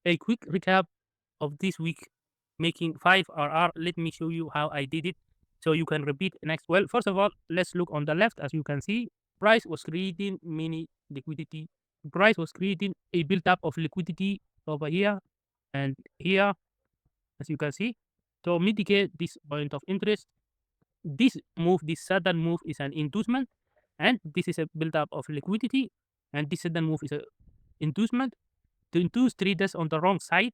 A quick recap of this week making 5RR. Let me show you how I did it so you can repeat next. Well, first of all, let's look on the left. As you can see, price was creating mini liquidity. Price was creating a build-up of liquidity over here and here, as you can see. To mitigate this point of interest, this move, this sudden move is an inducement, and this is a build-up of liquidity, and this sudden move is a inducement. To induce traders on the wrong side,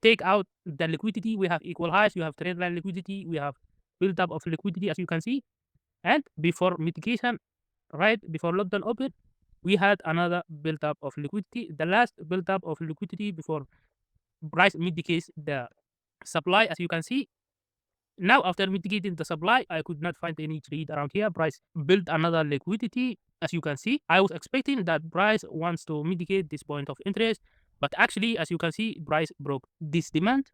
take out the liquidity. We have equal highs, you have trend line liquidity, we have build up of liquidity, as you can see. And before mitigation, right before lockdown open, we had another build up of liquidity. The last build up of liquidity before price mitigates the supply, as you can see. Now, after mitigating the supply, I could not find any trade around here. Price built another liquidity, as you can see. I was expecting that price wants to mitigate this point of interest, but actually, as you can see, price broke this demand.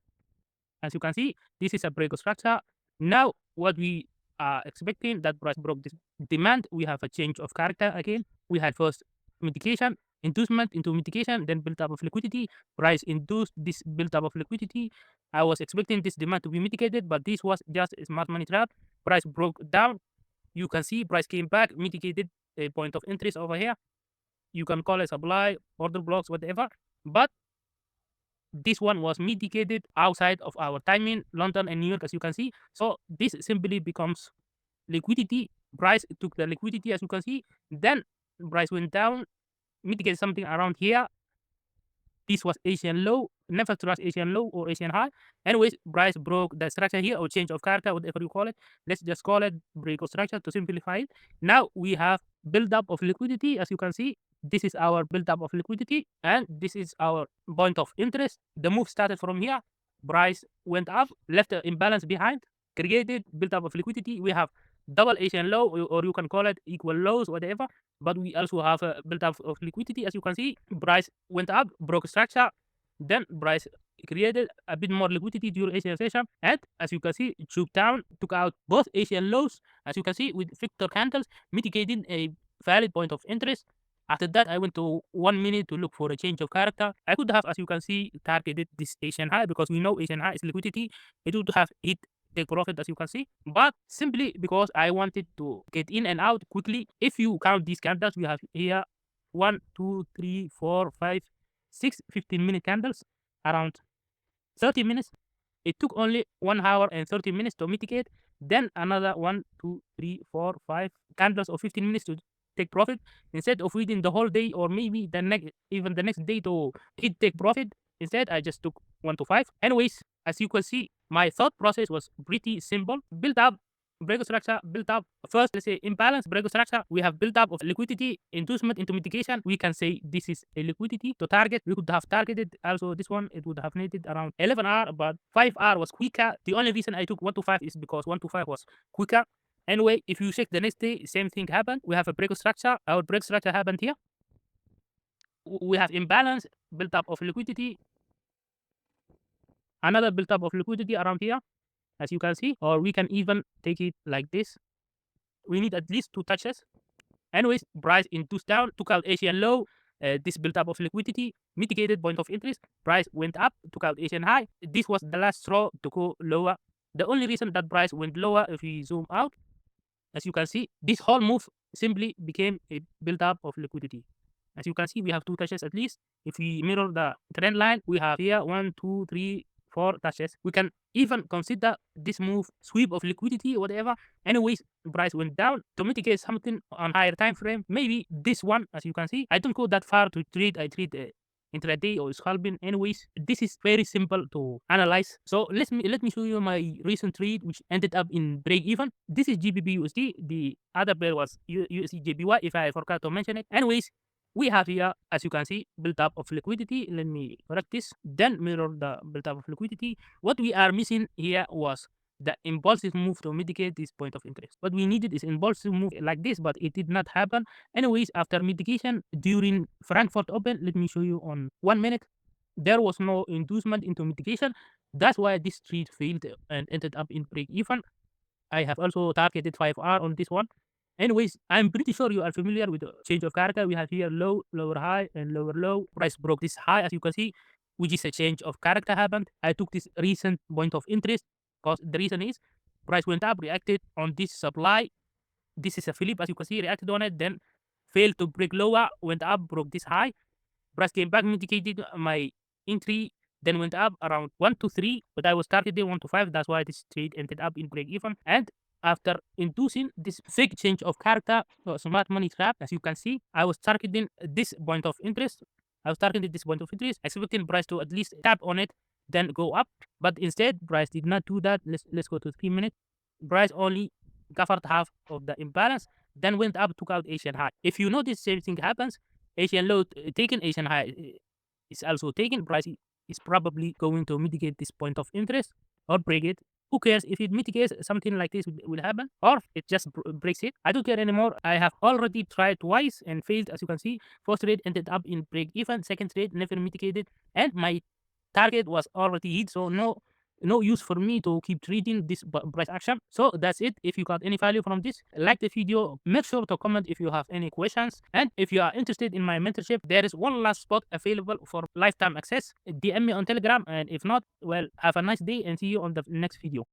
As you can see, this is a break structure. Now, what we are expecting that price broke this demand, we have a change of character again. We had first mitigation, inducement into mitigation, then build up of liquidity. Price induced this build up of liquidity. I was expecting this demand to be mitigated, but this was just a smart money trap. Price broke down. You can see price came back, mitigated a point of interest over here. You can call it supply, order blocks, whatever. But this one was mitigated outside of our timing, London and New York, as you can see. So this simply becomes liquidity. Price took the liquidity, as you can see. Then price went down, mitigated something around here. This was Asian low, never trust Asian low or Asian high. Anyways, price broke the structure here or change of character, whatever you call it. Let's just call it break of structure to simplify it. Now we have build up of liquidity, as you can see. This is our build up of liquidity, and this is our point of interest. The move started from here. Price went up, left the imbalance behind, created build up of liquidity. We have double Asian low, or you can call it equal lows, whatever. But we also have a build up of liquidity, as you can see. Price went up, broke structure, then price created a bit more liquidity during Asian session, and as you can see, it shook down, took out both Asian lows, as you can see, with Victor candles, mitigating a valid point of interest. After that, I went to 1 minute to look for a change of character. I could have, as you can see, targeted this Asian high because we know Asian high is liquidity. It would have hit take profit, as you can see. But simply because I wanted to get in and out quickly, if you count these candles, we have here 1, 2, 3, 4, 5, 6, 15-minute candles around 30 minutes. It took only 1 hour and 30 minutes to mitigate. Then another 1, 2, 3, 4, 5 candles of 15 minutes to take profit. Instead of waiting the whole day or maybe even the next day to hit take profit, instead I just took 1 to 5. Anyways, as you can see, my thought process was pretty simple. Build up break structure, build up first, let's say imbalance break structure. We have built up of liquidity, inducement into mitigation. We can say this is a liquidity to target. We could have targeted also this one. It would have needed around 11R, but 5R was quicker. The only reason I took 1 to 5 is because 1 to 5 was quicker. Anyway, if you check the next day, same thing happened. We have a break structure. Our break structure happened here. We have imbalance, built up of liquidity, another built up of liquidity around here, as you can see, or we can even take it like this. We need at least 2 touches. Anyways, price induced down, took out Asian low. This built up of liquidity, mitigated point of interest. Price went up, took out Asian high. This was the last straw to go lower. The only reason that price went lower, if we zoom out, as you can see, this whole move simply became a build up of liquidity. As you can see, we have 2 touches at least. If we mirror the trend line, we have here 1, 2, 3, 4 touches. We can even consider this move sweep of liquidity or whatever. Anyways, price went down to mitigate something on higher time frame. Maybe this one, as you can see, I don't go that far to trade. I trade intraday or scalping. Anyways, this is very simple to analyze. So let me show you my recent trade, which ended up in break even. This is GBP USD. The other pair was USD JPY, if I forgot to mention it. Anyways, we have here, as you can see, build up of liquidity. Let me correct this. Then mirror the build up of liquidity. What we are missing here was the impulsive move to mitigate this point of interest. What we needed is impulsive move like this, but it did not happen. Anyways, after mitigation during Frankfurt Open, let me show you on 1 minute. There was no inducement into mitigation. That's why this trade failed and ended up in break even. I have also targeted 5R on this one. Anyways, I'm pretty sure you are familiar with the change of character. We have here low, lower high, and lower low. Price broke this high, as you can see. which is a change of character happened. I took this recent point of interest because the reason is price went up, reacted on this supply. This is a flip, as you can see, reacted on it, then failed to break lower, went up, broke this high. Price came back, mitigated my entry, then went up around 1 to 3, but I was targeting 1 to 5. That's why this trade ended up in break even. And after inducing this fake change of character, smart money trap, as you can see, I was targeting this point of interest. Expecting price to at least tap on it, then go up. But instead, price did not do that. Let's go to 3 minutes. Price only covered half of the imbalance, then went up, took out Asian high. If you notice same thing happens, Asian low taken, Asian high is also taken. Price is probably going to mitigate this point of interest or break it. Who cares if it mitigates? Something like this will happen, or it just breaks it. I don't care anymore. I have already tried twice and failed, as you can see. First trade ended up in break even. Second trade never mitigated, and my target was already hit. So no use for me to keep trading this price action. So that's it. If you got any value from this, like the video, make sure to comment if you have any questions, and if you are interested in my mentorship, there is one last spot available for lifetime access. DM me on Telegram, and if not, well, have a nice day and see you on the next video.